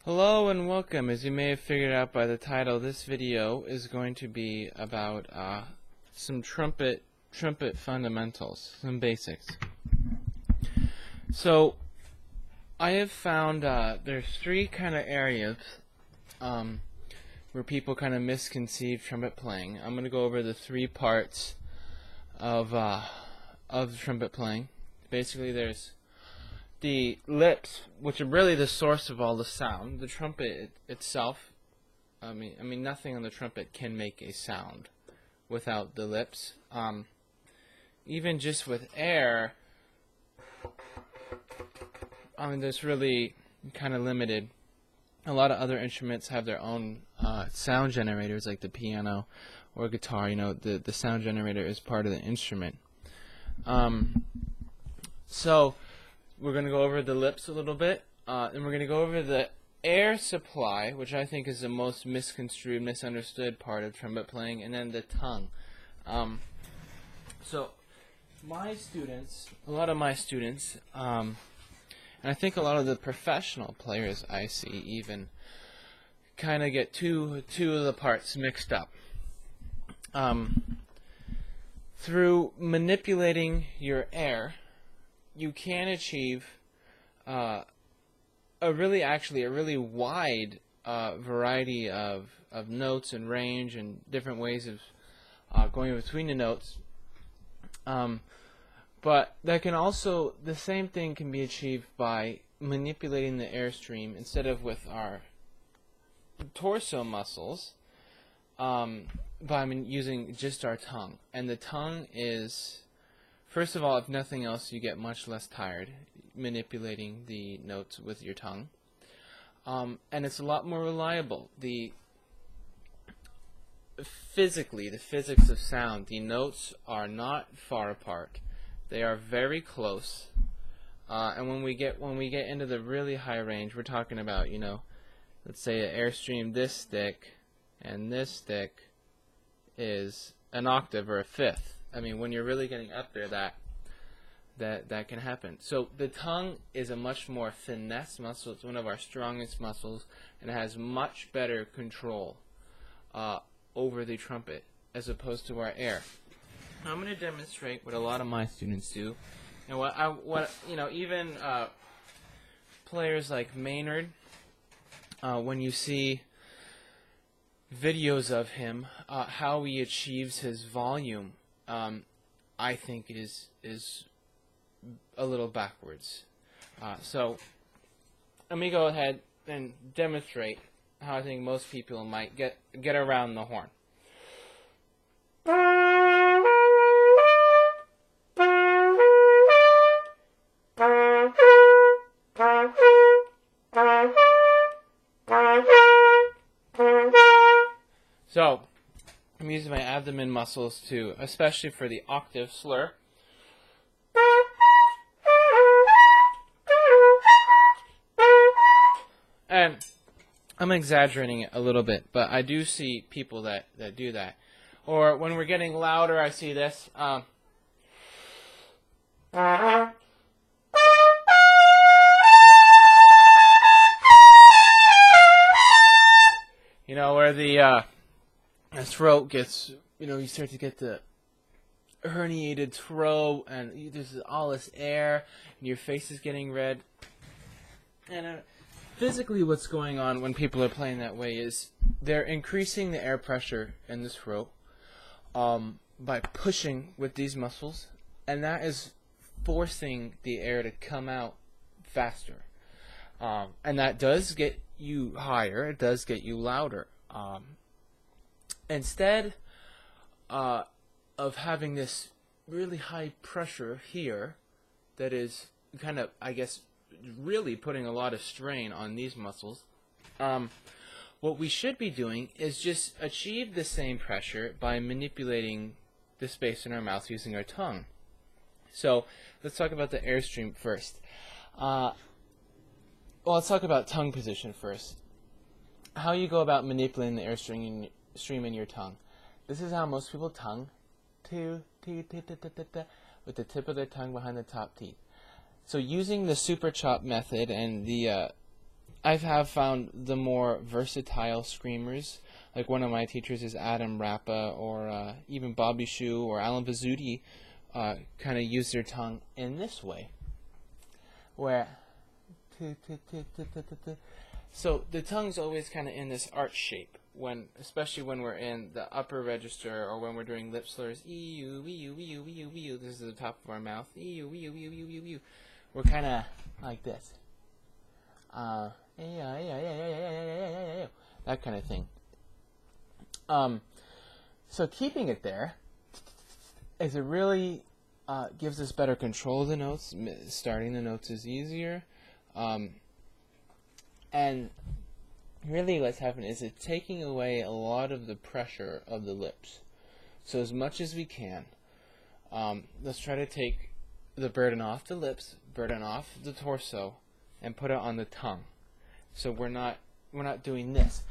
Hello and welcome. As you may have figured out by the title, this video is going to be about some trumpet fundamentals, some basics. So I have found there's three kind of areas where people kind of misconceive trumpet playing. I'm going to go over the three parts of trumpet playing. Basically, there's the lips, which are really the source of all the sound. The trumpet itself, I mean, nothing on the trumpet can make a sound without the lips. Even just with air, there's really kind of limited. A lot of other instruments have their own sound generators, like the piano or guitar. You know, the sound generator is part of the instrument. So we're going to go over the lips a little bit, and we're going to go over the air supply, which I think is the most misconstrued, misunderstood part of trumpet playing, and then the tongue. So my students, a lot of my students, and I think a lot of the professional players I see even, kind of get two of the parts mixed up. Through manipulating your air, you can achieve a really wide variety of notes and range and different ways of going between the notes. But that can also, the same thing can be achieved by manipulating the airstream instead of with our torso muscles, by using just our tongue. And the tongue is, first of all, if nothing else, you get much less tired manipulating the notes with your tongue. And it's a lot more reliable. Physically, the physics of sound, the notes are not far apart. They are very close. And when we get into the really high range, we're talking about, let's say an airstream this thick, and this thick is an octave or a fifth. When you're really getting up there, that can happen. So the tongue is a much more finesse muscle. It's one of our strongest muscles, and it has much better control over the trumpet as opposed to our air. I'm going to demonstrate what a lot of my students do, and even players like Maynard, when you see videos of him, how he achieves his volume, I think is a little backwards. So let me go ahead and demonstrate how I think most people might get around the horn. So I'm using my abdomen muscles to, especially for the octave slur. And I'm exaggerating it a little bit, but I do see people that do that. Or when we're getting louder, I see this. Where the throat gets, you start to get the herniated throat, and there's all this air, and your face is getting red. And physically what's going on when people are playing that way is they're increasing the air pressure in the throat by pushing with these muscles, and that is forcing the air to come out faster. And that does get you higher, it does get you louder. Instead of having this really high pressure here that is kind of, I guess, really putting a lot of strain on these muscles, what we should be doing is just achieve the same pressure by manipulating the space in our mouth using our tongue. So let's talk about the airstream first. Well, let's talk about tongue position first. How you go about manipulating the airstream in your tongue. This is how most people tongue, with the tip of their tongue behind the top teeth. So using the super chop method and the I have found the more versatile screamers, like one of my teachers is Adam Rappa, or even Bobby Shue or Alan Vizzuti, kind of use their tongue in this way, where so the tongue's always kind of in this arch shape, especially when we're in the upper register or when we're doing lip slurs. This is the top of our mouth. We're kind of like this. That kind of thing. So keeping it there is it really gives us better control of the notes. Starting the notes is easier. And really what's happening is it's taking away a lot of the pressure of the lips. So as much as we can, let's try to take the burden off the lips, burden off the torso, and put it on the tongue. So we're not doing this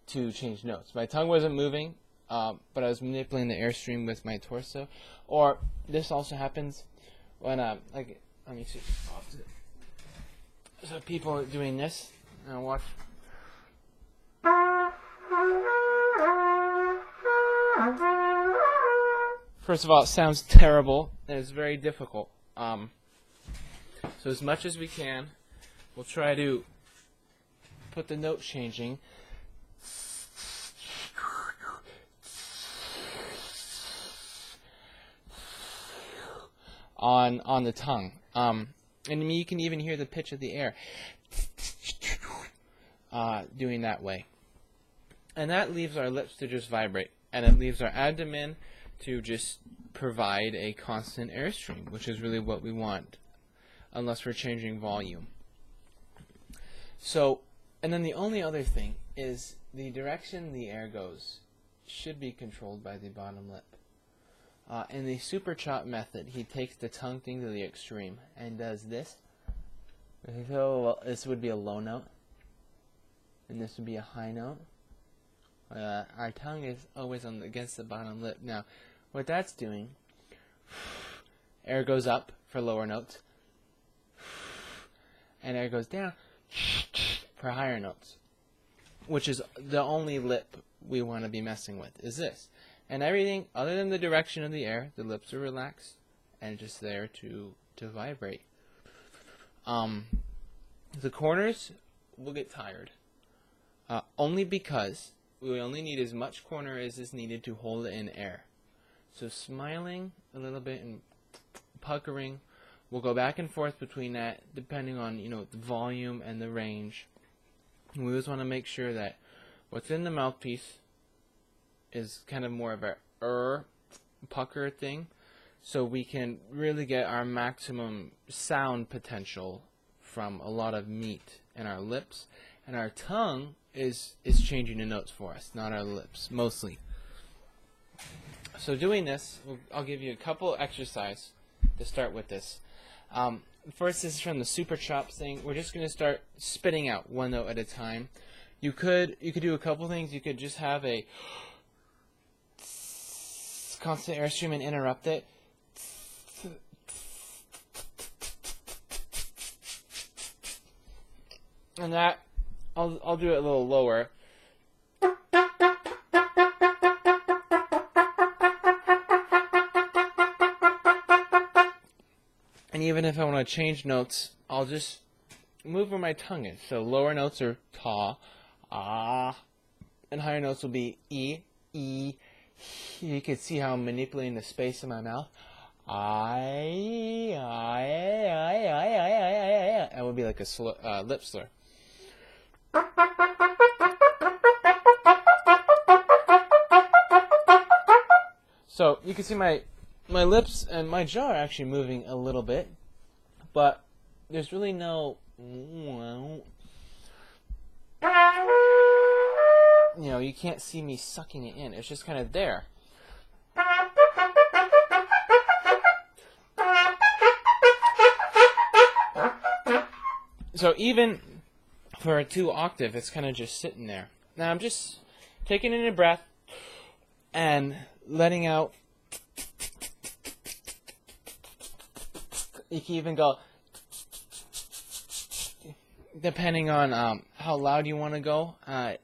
to change notes. My tongue wasn't moving, but I was manipulating the airstream with my torso. Or this also happens when like, let me see. So people are doing this, and watch. First of all, it sounds terrible, and it's very difficult. So as much as we can, we'll try to put the note changing on the tongue. And you can even hear the pitch of the air doing that way. And that leaves our lips to just vibrate. And it leaves our abdomen to just provide a constant airstream, which is really what we want, unless we're changing volume. So, and then the only other thing is the direction the air goes should be controlled by the bottom lip. In the super chop method, he takes the tongue thing to the extreme and does this. So this would be a low note, and this would be a high note. Our tongue is always against the bottom lip. Now, what that's doing, air goes up for lower notes, and air goes down for higher notes, which is the only lip we want to be messing with, is this. And everything other than the direction of the air, the lips are relaxed and just there to vibrate. The corners will get tired, only because we only need as much corner as is needed to hold it in air. So smiling a little bit and puckering, we'll go back and forth between that depending on the volume and the range. And we always want to make sure that what's in the mouthpiece is kind of more of a pucker thing, so we can really get our maximum sound potential from a lot of meat in our lips, and our tongue is changing the notes for us, not our lips, mostly. So doing this, I'll give you a couple exercises to start with this. First, this is from the super chop thing. We're just going to start spitting out one note at a time. You could do a couple things. You could just have a constant airstream and interrupt it. And that, I'll do it a little lower. And even if I want to change notes, I'll just move where my tongue is. So lower notes are ta, ah, and higher notes will be e, e. You can see how I'm manipulating the space in my mouth. I. That would be like a lip slur. So you can see my lips and my jaw are actually moving a little bit, but there's really no. You can't see me sucking it in. It's just kind of there. So even for a 2 octave, it's kind of just sitting there. Now I'm just taking in a breath and letting out You can even go, depending on how loud you want to go. I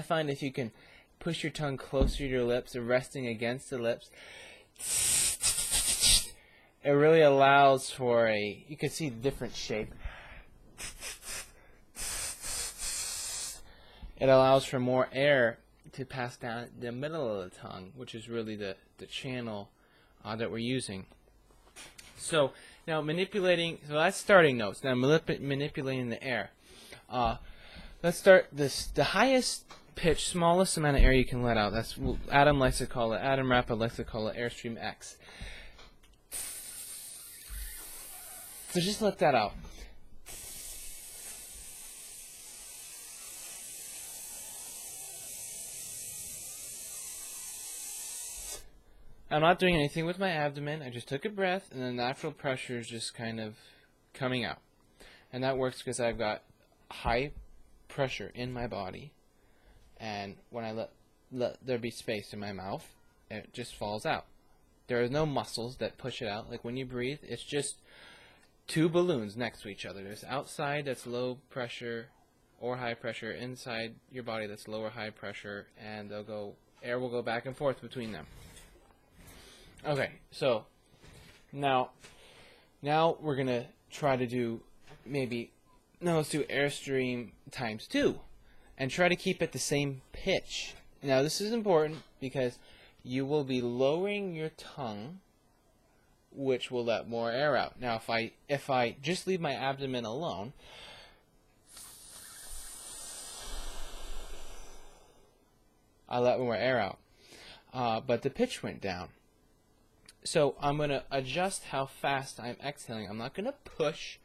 find if you can push your tongue closer to your lips or resting against the lips, it really allows for you can see the different shape. It allows for more air to pass down the middle of the tongue, which is really the channel that we're using. So now manipulating, so that's starting notes. Now manipulating the air. Let's start the highest pitch, smallest amount of air you can let out. That's Adam likes to call it. Adam Rappa likes to call it Airstream X. So just let that out. I'm not doing anything with my abdomen. I just took a breath, and the natural pressure is just kind of coming out. And that works because I've got high pressure in my body. And when I let there be space in my mouth, it just falls out. There are no muscles that push it out. Like when you breathe, it's just two balloons next to each other. There's outside that's low pressure or high pressure, inside your body that's low or high pressure, and air will go back and forth between them. Okay, so now we're going to try to do let's do Airstream times 2 and try to keep it the same pitch. Now this is important because you will be lowering your tongue, which will let more air out. Now if I just leave my abdomen alone, I let more air out, but the pitch went down. So I'm going to adjust how fast I'm exhaling. I'm not going to push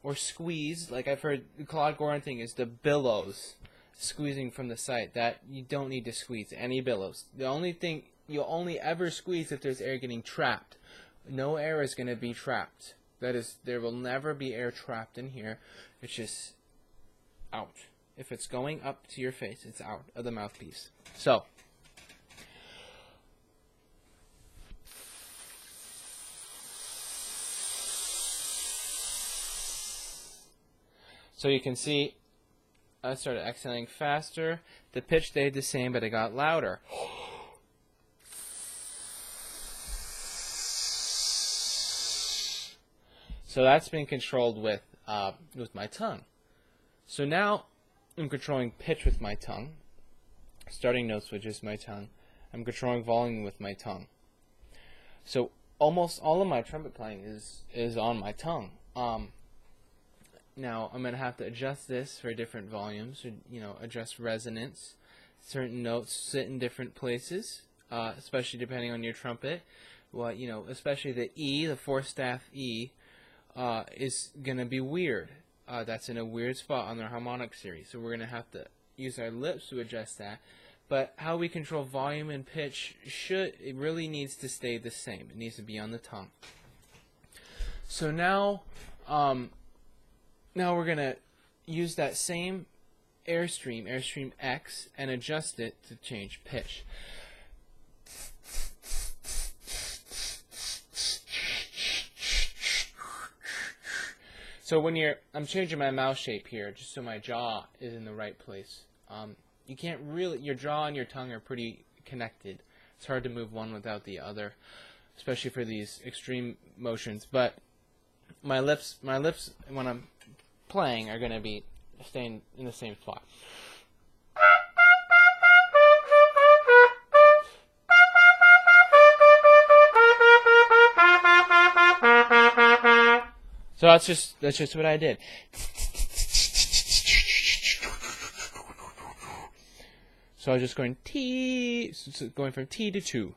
or squeeze. Like I've heard the Claude Gordon thing is the billows, squeezing from the side. That you don't need to squeeze any billows. The only thing you'll only ever squeeze if there's air getting trapped. No air is going to be trapped. That is, there will never be air trapped in here. It's just out. If it's going up to your face, it's out of the mouthpiece. So you can see I started exhaling faster. The pitch stayed the same, but it got louder. So that's been controlled with my tongue. So now I'm controlling pitch with my tongue, starting notes with just my tongue. I'm controlling volume with my tongue. So almost all of my trumpet playing is on my tongue. Now I'm going to have to adjust this for different volumes, adjust resonance. Certain notes sit in different places, especially depending on your trumpet. Well, especially the E, the fourth staff E, is going to be weird. That's in a weird spot on their harmonic series. So we're going to have to use our lips to adjust that. But how we control volume and pitch it really needs to stay the same. It needs to be on the tongue. So now we're going to use that same Airstream X, and adjust it to change pitch. So when I'm changing my mouth shape here, just so my jaw is in the right place. You can't really, your jaw and your tongue are pretty connected. It's hard to move one without the other, especially for these extreme motions. But my lips when I'm playing are going to be staying in the same spot. So that's just what I did. So I was just going going from T to 2.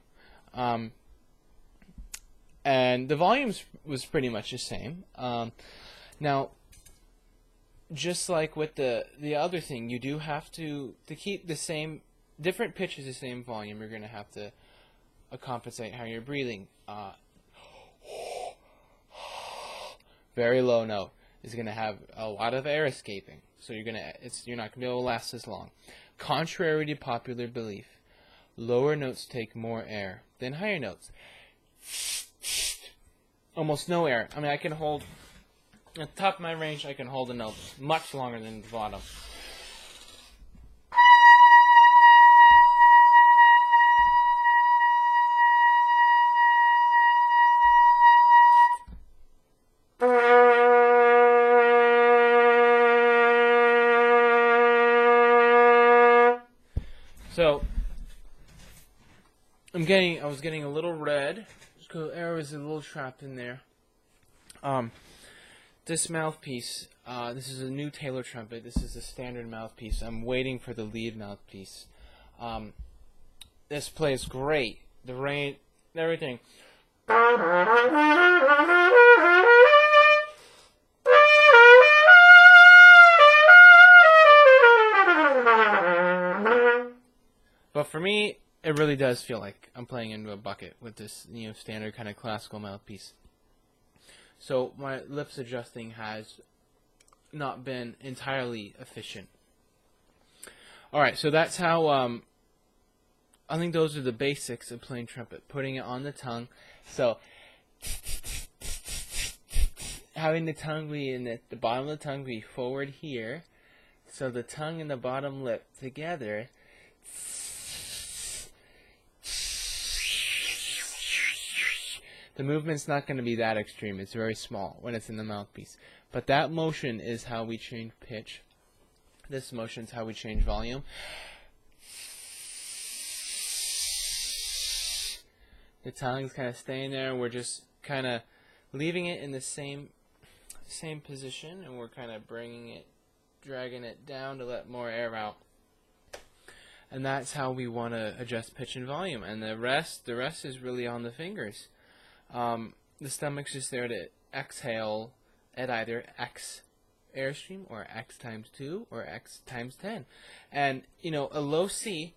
And the volumes was pretty much the same. Now, just like with the other thing, you do have to keep the same, different pitches, the same volume. You're going to have to compensate how you're breathing. Very low note is going to have a lot of air escaping, so you're not going to be able to last as long. Contrary to popular belief, lower notes take more air than higher notes. almost no air. I mean, I can hold, at the top of my range, I can hold a note much longer than the bottom. So, I was getting a little red, because air was a little trapped in there. This mouthpiece, this is a new Taylor trumpet. This is a standard mouthpiece. I'm waiting for the lead mouthpiece. This plays great. The range, everything. But for me, it really does feel like I'm playing into a bucket with this, standard kind of classical mouthpiece. So my lips adjusting has not been entirely efficient. Alright, so that's how, I think those are the basics of playing trumpet. Putting it on the tongue. So, having the tongue be in the bottom of the tongue be forward here. So the tongue and the bottom lip together. The movement's not going to be that extreme. It's very small when it's in the mouthpiece. But that motion is how we change pitch. This motion is how we change volume. The tongue's kind of staying there, and we're just kind of leaving it in the same position, and we're kind of dragging it down to let more air out. And that's how we want to adjust pitch and volume. And the rest is really on the fingers. The stomach's just there to exhale at either X airstream or X times 2 or X times 10. And, a low C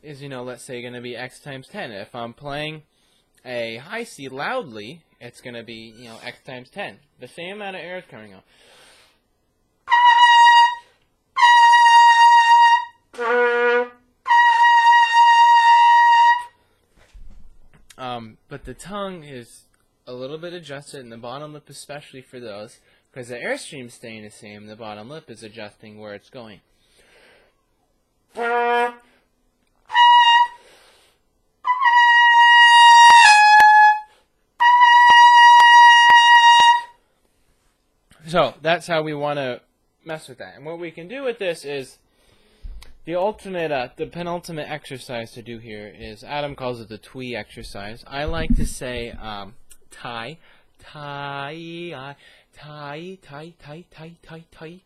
is, let's say going to be X times 10. If I'm playing a high C loudly, it's going to be, X times 10. The same amount of air is coming out. But the tongue is a little bit adjusted, and the bottom lip especially for those, because the airstream's staying the same, the bottom lip is adjusting where it's going. So, that's how we want to mess with that. And what we can do with this is, the penultimate exercise to do here is, Adam calls it the twee exercise. I like to say, tie, tie, tie, tie, tie, tie, tie, tie.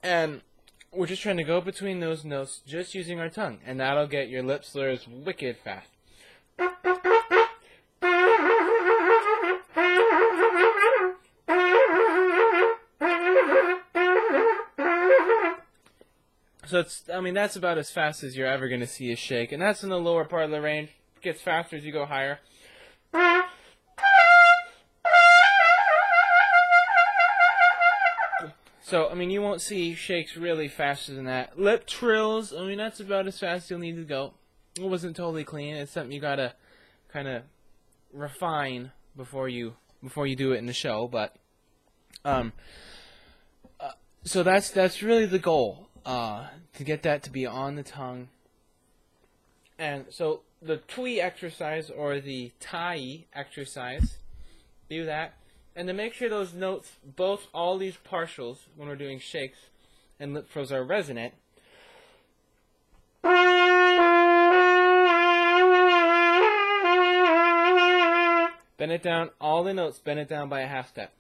And we're just trying to go between those notes just using our tongue, and that'll get your lip slurs wicked fast. So that's about as fast as you're ever going to see a shake, and that's in the lower part of the range. It gets faster as you go higher. So, you won't see shakes really faster than that. Lip trills, that's about as fast as you'll need to go. It wasn't totally clean. It's something you gotta kind of refine before you do it in the show. But, so that's really the goal, to get that to be on the tongue. And so the twee exercise or the tie exercise, do that. And to make sure those notes, all these partials, when we're doing shakes and lip trills, are resonant, bend it down, all the notes, bend it down by a half step.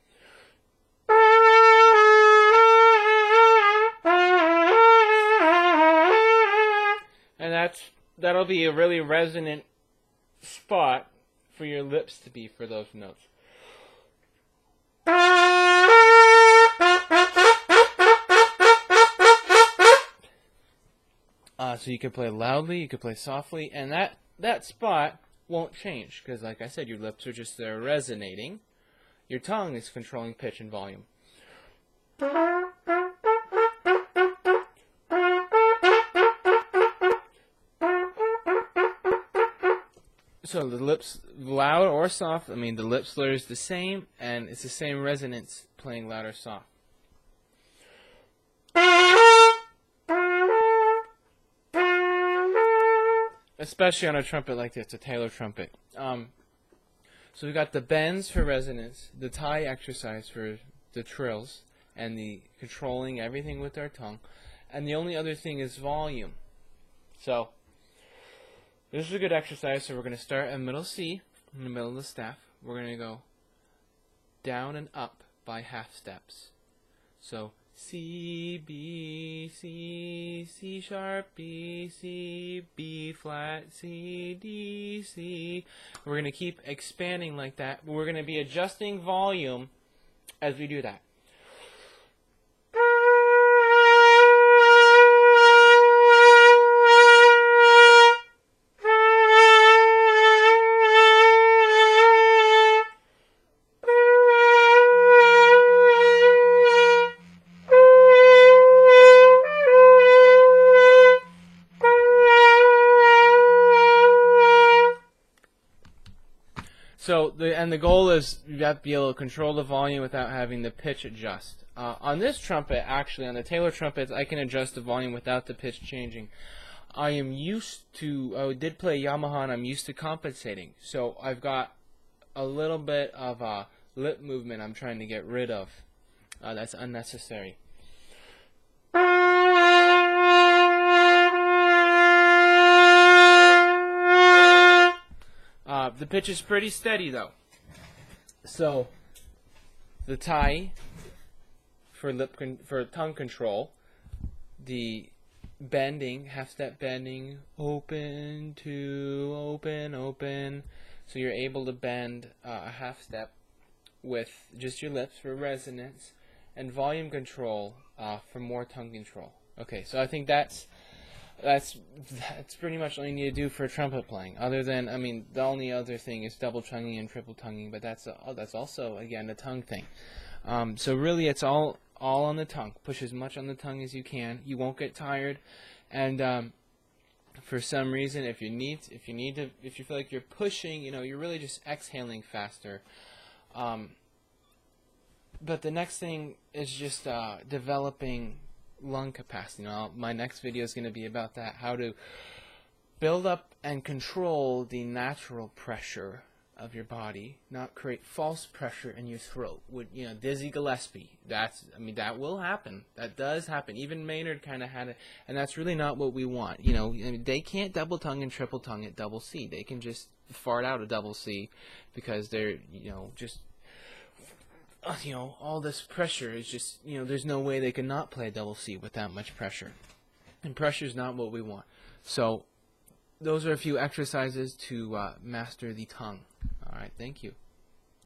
And that'll be a really resonant spot for your lips to be for those notes. So you can play loudly, you can play softly, and that spot won't change because, like I said, your lips are just there resonating. Your tongue is controlling pitch and volume. So the lips, loud or soft, I mean the lip slur is the same, and it's the same resonance playing loud or soft. Especially on a trumpet like this, a Taylor trumpet. So we've got the bends for resonance, the tie exercise for the trills, and the controlling everything with our tongue. And the only other thing is volume. So this is a good exercise. So we're going to start at middle C, in the middle of the staff. We're going to go down and up by half steps. So C, B, C, C sharp, B, C, B flat, C, D, C. We're going to keep expanding like that. We're going to be adjusting volume as we do that. So the goal is you have to be able to control the volume without having the pitch adjust. On this trumpet, actually, on the Taylor trumpets, I can adjust the volume without the pitch changing. I did play Yamaha, and I'm used to compensating. So I've got a little bit of lip movement I'm trying to get rid of. That's unnecessary. The pitch is pretty steady though. So the tie for tongue control, the bending, half step bending, open to open, open. So you're able to bend a half step with just your lips for resonance, and volume control for more tongue control. Okay, so I think that's pretty much all you need to do for trumpet playing. Other than, I mean, the only other thing is double tonguing and triple tonguing, but that's also, again, a tongue thing. So really, it's all on the tongue. Push as much on the tongue as you can. You won't get tired, and for some reason, if you feel like you're pushing, you're really just exhaling faster. But the next thing is just developing lung capacity. My next video is going to be about that, how to build up and control the natural pressure of your body, not create false pressure in your throat. With Dizzy Gillespie, that will happen. That does happen. Even Maynard kind of had it, and that's really not what we want. They can't double tongue and triple tongue at double C. They can just fart out a double C because they're just all this pressure is just, there's no way they can not play a double C with that much pressure. And pressure is not what we want. So those are a few exercises to master the tongue. All right, thank you.